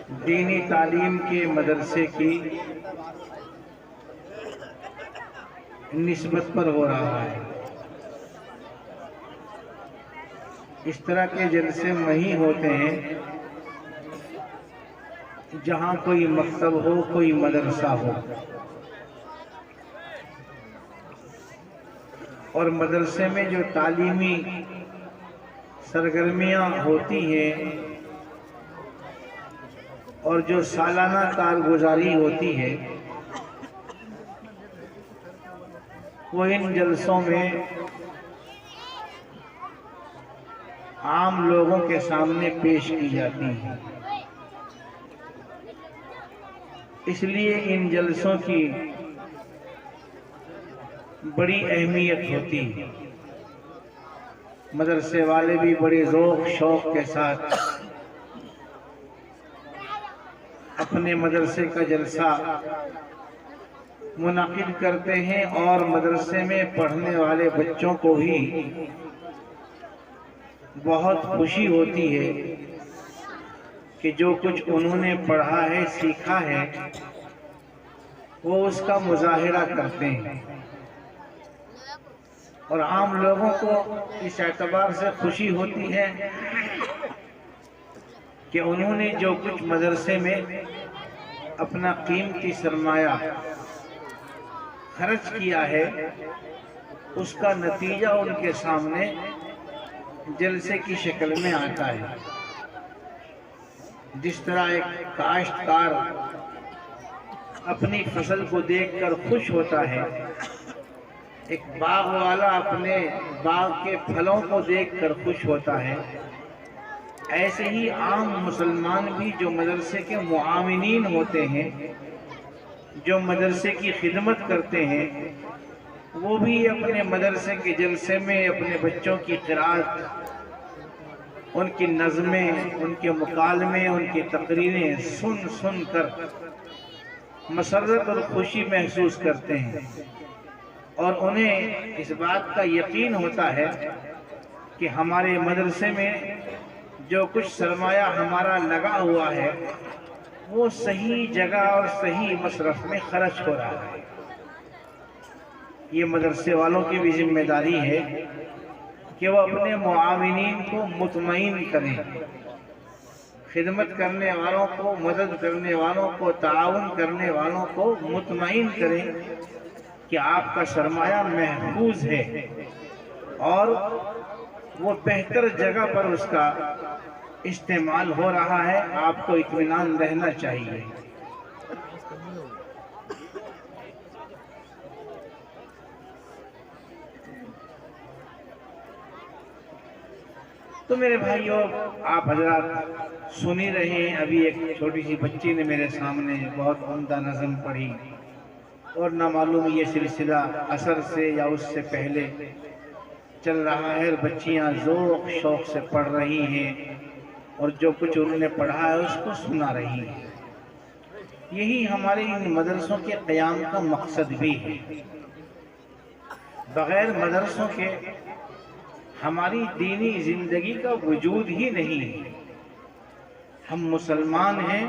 دینی تعلیم کے مدرسے کی نسبت پر ہو رہا ہے۔ اس طرح کے جلسے وہیں ہوتے ہیں جہاں کوئی مکتب ہو، کوئی مدرسہ ہو، اور مدرسے میں جو تعلیمی سرگرمیاں ہوتی ہیں اور جو سالانہ کارگزاری ہوتی ہے وہ ان جلسوں میں عام لوگوں کے سامنے پیش کی جاتی ہیں۔ اس لیے ان جلسوں کی بڑی اہمیت ہوتی ہے۔ مدرسے والے بھی بڑے ذوق شوق کے ساتھ اپنے مدرسے کا جلسہ منعقد کرتے ہیں، اور مدرسے میں پڑھنے والے بچوں کو بھی بہت خوشی ہوتی ہے کہ جو کچھ انہوں نے پڑھا ہے، سیکھا ہے، وہ اس کا مظاہرہ کرتے ہیں، اور عام لوگوں کو اس اعتبار سے خوشی ہوتی ہے کہ انہوں نے جو کچھ مدرسے میں اپنا قیمتی سرمایہ خرچ کیا ہے اس کا نتیجہ ان کے سامنے جلسے کی شکل میں آتا ہے۔ جس طرح ایک کاشتکار اپنی فصل کو دیکھ کر خوش ہوتا ہے، ایک باغ والا اپنے باغ کے پھلوں کو دیکھ کر خوش ہوتا ہے، ایسے ہی عام مسلمان بھی جو مدرسے کے معاونین ہوتے ہیں، جو مدرسے کی خدمت کرتے ہیں، وہ بھی اپنے مدرسے کے جلسے میں اپنے بچوں کی قرأت، ان کی نظمیں، ان کے مکالمے، ان کی تقریریں سن کر مسرت اور خوشی محسوس کرتے ہیں، اور انہیں اس بات کا یقین ہوتا ہے کہ ہمارے مدرسے میں جو کچھ سرمایہ ہمارا لگا ہوا ہے وہ صحیح جگہ اور صحیح مصرف میں خرچ ہو رہا ہے۔ یہ مدرسے والوں کی بھی ذمہ داری ہے کہ وہ اپنے معاونین کو مطمئن کریں، خدمت کرنے والوں کو، مدد کرنے والوں کو، تعاون کرنے والوں کو مطمئن کریں کہ آپ کا سرمایہ محفوظ ہے اور وہ بہتر جگہ پر اس کا استعمال ہو رہا ہے، آپ کو اطمینان رہنا چاہیے۔ تو میرے بھائیوں، آپ حضرات سن ہی رہے ہیں، ابھی ایک چھوٹی سی بچی نے میرے سامنے بہت عمدہ نظم پڑھی، اور نہ معلوم یہ سلسلہ عصر سے یا اس سے پہلے چل رہا ہے، اور بچیاں ذوق شوق سے پڑھ رہی ہیں اور جو کچھ انہوں نے پڑھا ہے اس کو سنا رہی ہیں۔ یہی ہمارے ان مدرسوں کے قیام کا مقصد بھی ہے۔ بغیر مدرسوں کے ہماری دینی زندگی کا وجود ہی نہیں ہے۔ ہم مسلمان ہیں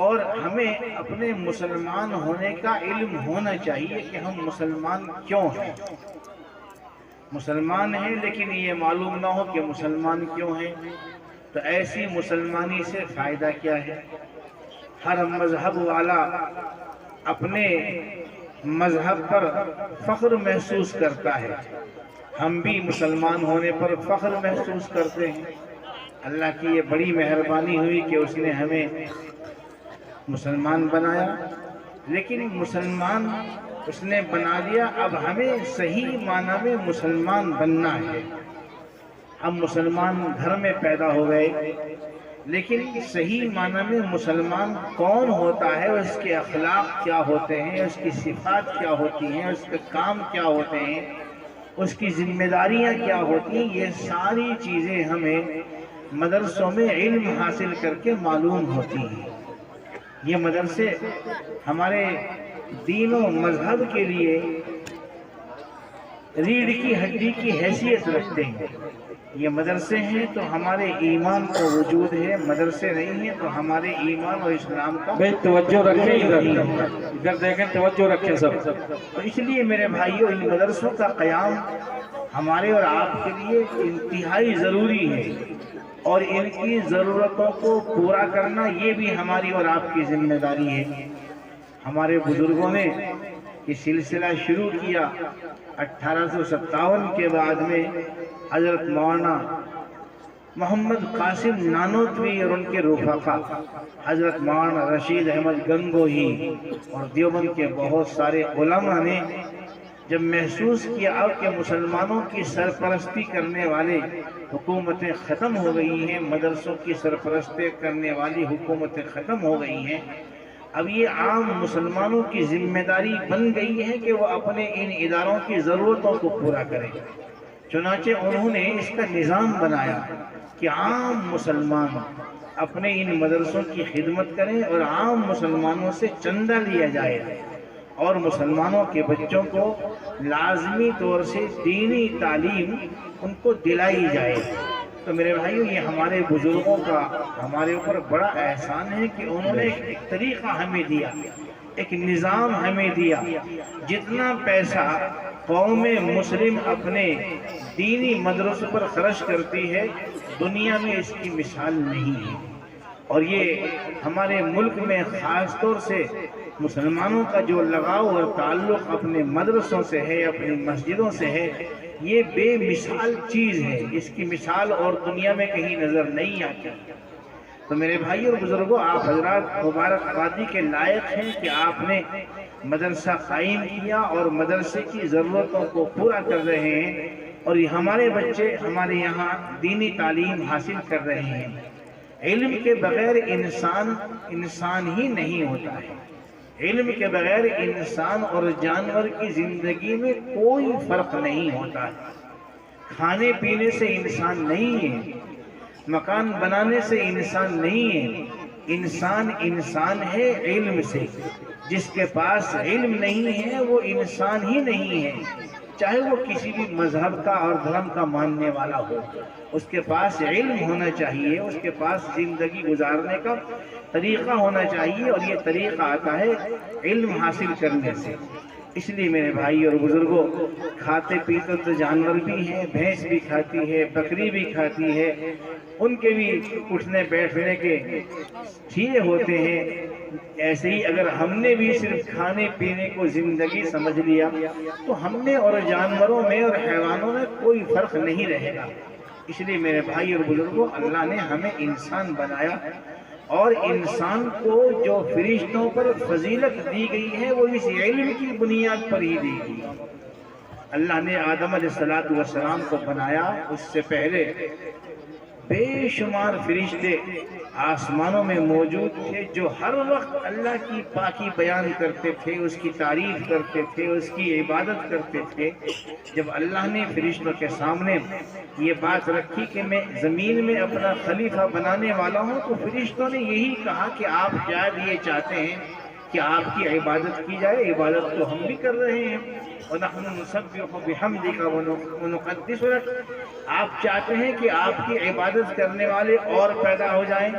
اور ہمیں اپنے مسلمان ہونے کا علم ہونا چاہیے کہ ہم مسلمان کیوں ہیں۔ مسلمان ہیں لیکن یہ معلوم نہ ہو کہ مسلمان کیوں ہیں، تو ایسی مسلمانی سے فائدہ کیا ہے؟ ہر مذہب والا اپنے مذہب پر فخر محسوس کرتا ہے، ہم بھی مسلمان ہونے پر فخر محسوس کرتے ہیں۔ اللہ کی یہ بڑی مہربانی ہوئی کہ اس نے ہمیں مسلمان بنایا، لیکن مسلمان اس نے بنا دیا، اب ہمیں صحیح معنی میں مسلمان بننا ہے۔ ہم مسلمان گھر میں پیدا ہو گئے، لیکن صحیح معنی میں مسلمان کون ہوتا ہے، اس کے اخلاق کیا ہوتے ہیں، اس کی صفات کیا ہوتی ہیں، اس کے کام کیا ہوتے ہیں، اس کی ذمہ داریاں کیا ہوتی ہیں، یہ ساری چیزیں ہمیں مدرسوں میں علم حاصل کر کے معلوم ہوتی ہیں۔ یہ مدرسے ہمارے دین و مذہب کے لیے ریڑھ کی ہڈی کی حیثیت رکھتے ہیں۔ یہ مدرسے ہیں تو ہمارے ایمان کو وجود ہے، مدرسے نہیں ہیں تو ہمارے ایمان اور اسلام کا بھائی توجہ رکھیں، ادھر دیکھیں، توجہ رکھیں سب۔ تو اس لیے میرے بھائیوں، ان مدرسوں کا قیام ہمارے اور آپ کے لیے انتہائی ضروری ہے، اور ان کی ضرورتوں کو پورا کرنا یہ بھی ہماری اور آپ کی ذمہ داری ہے۔ ہمارے بزرگوں نے یہ سلسلہ شروع کیا 1857 کے بعد میں حضرت مولانا محمد قاسم نانوتوی اور ان کے رفقا حضرت مولانا رشید احمد گنگوہی اور دیوبند کے بہت سارے علماء نے جب محسوس کیا اب کہ مسلمانوں کی سرپرستی کرنے والے حکومتیں ختم ہو گئی ہیں، مدرسوں کی سرپرستی کرنے والی حکومتیں ختم ہو گئی ہیں، اب یہ عام مسلمانوں کی ذمہ داری بن گئی ہے کہ وہ اپنے ان اداروں کی ضرورتوں کو پورا کریں۔ چنانچہ انہوں نے اس کا نظام بنایا کہ عام مسلمان اپنے ان مدرسوں کی خدمت کریں اور عام مسلمانوں سے چندہ لیا جائے اور مسلمانوں کے بچوں کو لازمی طور سے دینی تعلیم ان کو دلائی جائے۔ تو میرے بھائیو، یہ ہمارے بزرگوں کا ہمارے اوپر بڑا احسان ہے کہ انہوں نے ایک طریقہ ہمیں دیا، ایک نظام ہمیں دیا۔ جتنا پیسہ قوم مسلم اپنے دینی مدرسوں پر خرچ کرتی ہے، دنیا میں اس کی مثال نہیں ہے، اور یہ ہمارے ملک میں خاص طور سے مسلمانوں کا جو لگاؤ اور تعلق اپنے مدرسوں سے ہے، اپنی مسجدوں سے ہے، یہ بے مثال چیز ہے، اس کی مثال اور دنیا میں کہیں نظر نہیں آتی۔ تو میرے بھائی اور بزرگوں، آپ حضرات مبارکبادی کے لائق ہیں کہ آپ نے مدرسہ قائم کیا اور مدرسے کی ضرورتوں کو پورا کر رہے ہیں، اور یہ ہمارے بچے ہمارے یہاں دینی تعلیم حاصل کر رہے ہیں۔ علم کے بغیر انسان ہی نہیں ہوتا ہے، علم کے بغیر انسان اور جانور کی زندگی میں کوئی فرق نہیں ہوتا ہے۔ کھانے پینے سے انسان نہیں ہے، مکان بنانے سے انسان نہیں ہے، انسان ہے علم سے۔ جس کے پاس علم نہیں ہے وہ انسان ہی نہیں ہے، چاہے وہ کسی بھی مذہب کا اور دھرم کا ماننے والا ہو، اس کے پاس علم ہونا چاہیے، اس کے پاس زندگی گزارنے کا طریقہ ہونا چاہیے، اور یہ طریقہ آتا ہے علم حاصل کرنے سے۔ اس لیے میرے بھائی اور بزرگوں، کھاتے پیتے تو جانور بھی ہیں، بھینس بھی کھاتی ہے، بکری بھی کھاتی ہے، ان کے بھی اٹھنے بیٹھنے کے چیزیں ہوتے ہیں۔ ایسے ہی اگر ہم نے بھی صرف کھانے پینے کو زندگی سمجھ لیا تو ہم نے اور جانوروں میں اور حیوانوں میں کوئی فرق نہیں رہے گا۔ اس لیے میرے بھائی اور بزرگوں، اللہ نے ہمیں انسان بنایا، اور انسان کو جو فرشتوں پر فضیلت دی گئی ہے وہ اس علم کی بنیاد پر ہی دی گئی۔ اللہ نے آدم علیہ السلام کو بنایا، اس سے پہلے بے شمار فرشتے آسمانوں میں موجود تھے جو ہر وقت اللہ کی پاکی بیان کرتے تھے، اس کی تعریف کرتے تھے، اس کی عبادت کرتے تھے۔ جب اللہ نے فرشتوں کے سامنے یہ بات رکھی کہ میں زمین میں اپنا خلیفہ بنانے والا ہوں، تو فرشتوں نے یہی کہا کہ آپ شاید یہ چاہتے ہیں کہ آپ کی عبادت کی جائے، عبادت تو ہم بھی کر رہے ہیں، وَنَحْنُ نُسَبِّحُ بِحَمْدِكَ وَنُقَدِّسُ لَكَ، آپ چاہتے ہیں کہ آپ کی عبادت کرنے والے اور پیدا ہو جائیں،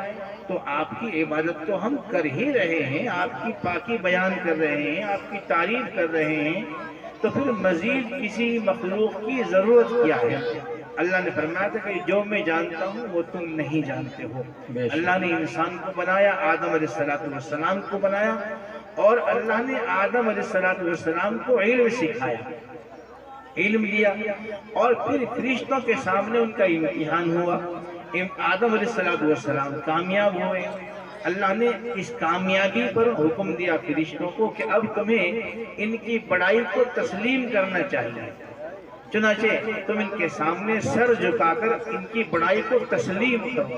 تو آپ کی عبادت تو ہم کر ہی رہے ہیں، آپ کی پاکی بیان کر رہے ہیں، آپ کی تعریف کر رہے ہیں، تو پھر مزید کسی مخلوق کی ضرورت کیا ہے؟ اللہ نے فرمایا تھا کہ جو میں جانتا ہوں وہ تم نہیں جانتے ہو۔ اللہ نے انسان کو بنایا، آدم علیہ السلام کو بنایا، اور اللہ نے آدم علیہ السلام کو علم سکھایا، علم دیا، اور پھر فرشتوں کے سامنے ان کا امتحان ہوا۔ آدم علیہ السلام کامیاب ہوئے، اللہ نے اس کامیابی پر حکم دیا فرشتوں کو کہ اب تمہیں ان کی بڑائی کو تسلیم کرنا چاہیے، چنانچہ تم ان کے سامنے سر جھکا کر ان کی بڑائی کو تسلیم کرو۔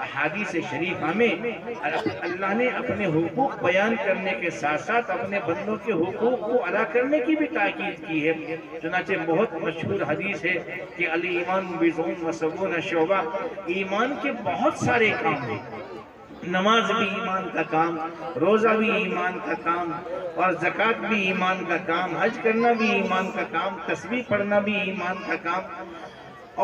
احادیث شریفہ میں اللہ نے اپنے حقوق بیان کرنے کے ساتھ ساتھ اپنے بندوں کے حقوق کو ادا کرنے کی بھی تاکید کی ہے۔ چنانچہ بہت مشہور حدیث ہے کہ الایمان بضع و سبعون شعبہ، ایمان کے بہت سارے کام ہیں۔ نماز بھی ایمان کا کام، روزہ بھی ایمان کا کام، اور زکوٰۃ بھی ایمان کا کام، حج کرنا بھی ایمان کا کام، تسبیح پڑھنا بھی ایمان کا کام،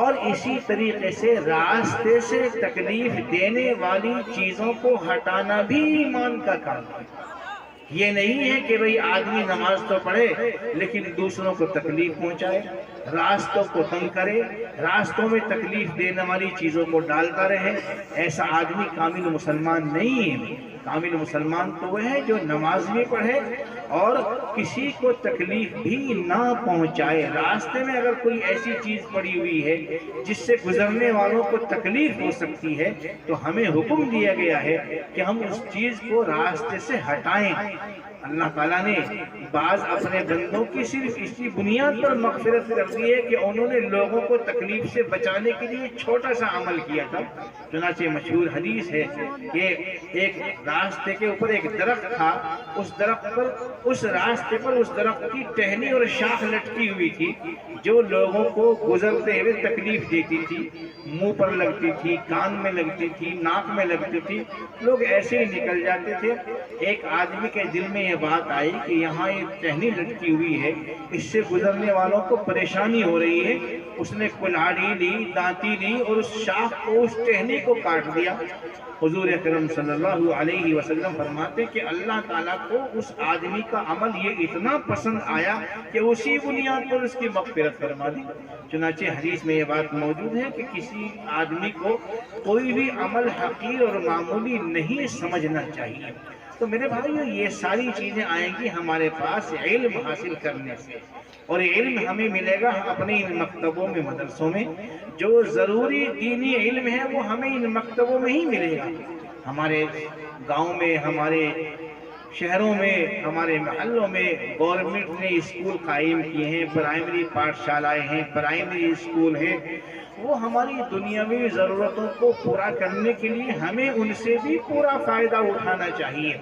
اور اسی طریقے سے راستے سے تکلیف دینے والی چیزوں کو ہٹانا بھی ایمان کا کام ہے۔ یہ نہیں ہے کہ بھئی آدمی نماز تو پڑھے لیکن دوسروں کو تکلیف پہنچائے، راستوں کو تنگ کرے، راستوں میں تکلیف دینے والی چیزوں کو ڈالتا رہے، ایسا آدمی کامل مسلمان نہیں ہے۔ کامل مسلمان تو وہ ہے جو نماز بھی پڑھے اور کسی کو تکلیف بھی نہ پہنچائے۔ راستے میں اگر کوئی ایسی چیز پڑی ہوئی ہے جس سے گزرنے والوں کو تکلیف ہو سکتی ہے تو ہمیں حکم دیا گیا ہے کہ ہم اس چیز کو راستے سے ہٹائیں۔ اللہ تعالیٰ نے بعض اپنے بندوں کی صرف اسی بنیاد پر مغفرت کر دی ہے کہ انہوں نے لوگوں کو تکلیف سے بچانے کے لیے چھوٹا سا عمل کیا تھا۔ چنانچہ مشہور حدیث ہے کہ ایک راستے کے اوپر ایک درخت تھا، اس راستے پر اس درخت کی ٹہنی اور شاخ لٹکی ہوئی تھی جو لوگوں کو گزرتے ہوئے تکلیف دیتی تھی، منہ پر لگتی تھی، کان میں لگتی تھی، ناک میں لگتی تھی، لوگ ایسے ہی نکل جاتے تھے۔ ایک آدمی کے دل میں یہ بات آئی کہ یہاں یہ ٹہنی لٹکی ہوئی ہے، اس سے گزرنے والوں کو پریشانی ہو رہی ہے۔ اس نے کلہاڑی لی، دانتی لی اور اس شاخ کو، اس ٹہنی کو کاٹ دیا۔ حضور اکرم صلی اللہ علیہ وسلم فرماتے کہ اللہ تعالیٰ کو اس آدمی کا عمل یہ اتنا پسند آیا کہ اسی بنیاد پر اس کی مغفرت فرما دی۔ چنانچہ حدیث میں یہ بات موجود ہے کہ کسی آدمی کو کوئی بھی عمل حقیر اور معمولی نہیں سمجھنا چاہیے۔ تو میرے بھائیو، یہ ساری چیزیں آئیں گی ہمارے پاس علم حاصل کرنے سے، اور علم ہمیں ملے گا اپنے ان مکتبوں میں، مدرسوں میں۔ جو ضروری دینی علم ہے وہ ہمیں ان مکتبوں میں ہی ملے گا۔ ہمارے گاؤں میں، ہمارے شہروں میں، ہمارے محلوں میں گورنمنٹ نے اسکول قائم کیے ہیں، پرائمری پاٹھشالائیں ہیں، پرائمری اسکول ہیں۔ وہ ہماری دنیاوی ضرورتوں کو پورا کرنے کے لیے ہمیں ان سے بھی پورا فائدہ اٹھانا چاہیے۔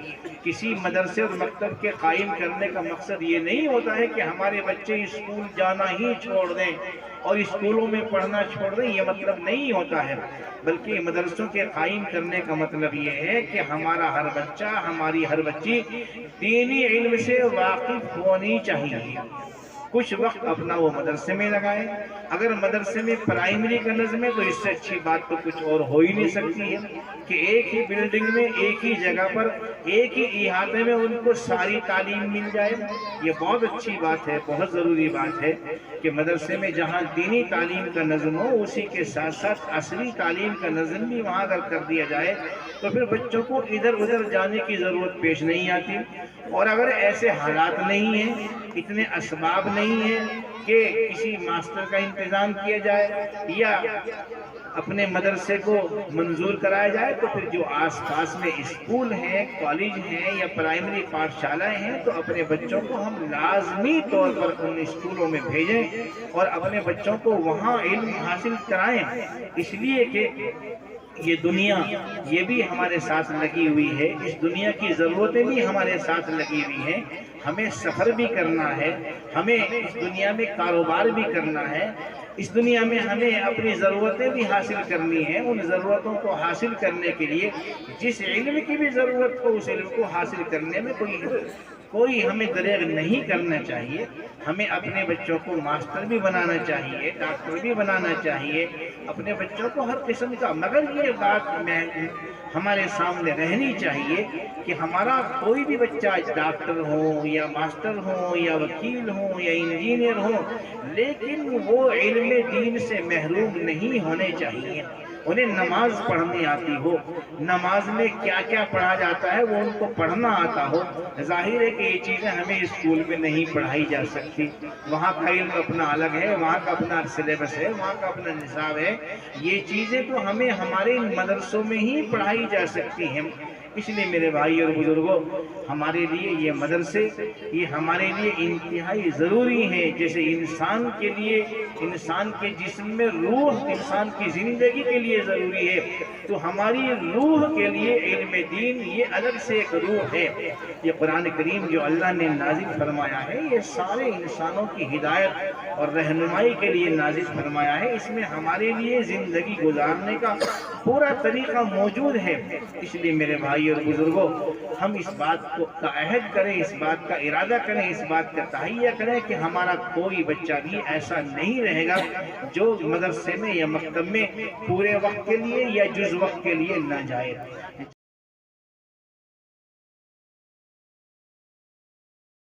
کسی مدرسے اور مکتب کے قائم کرنے کا مقصد یہ نہیں ہوتا ہے کہ ہمارے بچے اسکول جانا ہی چھوڑ دیں اور اسکولوں میں پڑھنا چھوڑ دیں، یہ مطلب نہیں ہوتا ہے، بلکہ مدرسوں کے قائم کرنے کا مطلب یہ ہے کہ ہمارا ہر بچہ، ہماری ہر بچی دینی علم سے واقف ہونی چاہیے۔ کچھ وقت اپنا وہ مدرسے میں لگائیں۔ اگر مدرسے میں پرائمری کا نظم ہے تو اس سے اچھی بات تو کچھ اور ہو ہی نہیں سکتی ہے کہ ایک ہی بلڈنگ میں، ایک ہی جگہ پر، ایک ہی احاطے میں ان کو ساری تعلیم مل جائے۔ یہ بہت اچھی بات ہے، بہت ضروری بات ہے کہ مدرسے میں جہاں دینی تعلیم کا نظم ہو اسی کے ساتھ ساتھ عصری تعلیم کا نظم بھی وہاں اگر کر دیا جائے تو پھر بچوں کو ادھر ادھر جانے کی ضرورت پیش نہیں آتی۔ اور اگر ایسے حالات نہیں ہیں، اتنے اسباب نہیں ہیں کہ کسی ماسٹر کا انتظام کیا جائے یا اپنے مدرسے کو منظور کرایا جائے، تو پھر جو آس پاس میں اسکول ہیں، کالج ہیں یا پرائمری پاٹھشالائیں ہیں تو اپنے بچوں کو ہم لازمی طور پر ان اسکولوں میں بھیجیں اور اپنے بچوں کو وہاں علم حاصل کرائیں، اس لیے کہ یہ دنیا یہ بھی ہمارے ساتھ لگی ہوئی ہے، اس دنیا کی ضرورتیں بھی ہمارے ساتھ لگی ہوئی ہیں۔ ہمیں سفر بھی کرنا ہے، ہمیں اس دنیا میں کاروبار بھی کرنا ہے، اس دنیا میں ہمیں اپنی ضرورتیں بھی حاصل کرنی ہیں۔ ان ضرورتوں کو حاصل کرنے کے لیے جس علم کی بھی ضرورت ہو اس علم کو حاصل کرنے میں کوئی ہمیں دریغ نہیں کرنا چاہیے۔ ہمیں اپنے بچوں کو ماسٹر بھی بنانا چاہیے، ڈاکٹر بھی بنانا چاہیے، اپنے بچوں کو ہر قسم کا، مگر یہ بات ہمارے سامنے رہنی چاہیے کہ ہمارا کوئی بھی بچہ ڈاکٹر ہو یا ماسٹر ہو یا وکیل ہو یا انجینئر ہو، لیکن وہ علم دین سے محروم نہیں ہونے چاہیے۔ انہیں نماز پڑھنے آتی ہو، نماز میں کیا کیا پڑھا جاتا ہے وہ ان کو پڑھنا آتا ہو۔ ظاہر ہے کہ یہ چیزیں ہمیں اسکول میں نہیں پڑھائی جا سکتی، وہاں کا علم اپنا الگ ہے، وہاں کا اپنا سلیبس ہے، وہاں کا اپنا نصاب ہے۔ یہ چیزیں تو ہمیں ہمارے مدرسوں میں ہی پڑھائی جا سکتی ہیں۔ اس لیے میرے بھائی اور بزرگوں، ہمارے لیے یہ مدرسے یہ ہمارے لیے انتہائی ضروری ہیں۔ جیسے انسان کے لیے، انسان کے جسم میں روح، انسان کی زندگی کے لیے لیے ضروری ہے، تو ہماری روح کے لیے علم دین یہ الگ سے ایک روح ہے۔ یہ قرآن کریم جو اللہ نے نازل فرمایا ہے یہ سارے انسانوں کی ہدایت اور رہنمائی کے لیے نازل فرمایا ہے، اس میں ہمارے لیے زندگی گزارنے کا پورا طریقہ موجود ہے۔ اس لیے میرے بھائی اور بزرگوں، ہم اس بات کا عہد کریں، اس بات کا ارادہ کریں، اس بات کا تہیہ کریں کہ ہمارا کوئی بچہ بھی ایسا نہیں رہے گا جو مدرسے میں یا مکتب میں پورے وقت کے لیے یا جز وقت کے لیے نہ جائے۔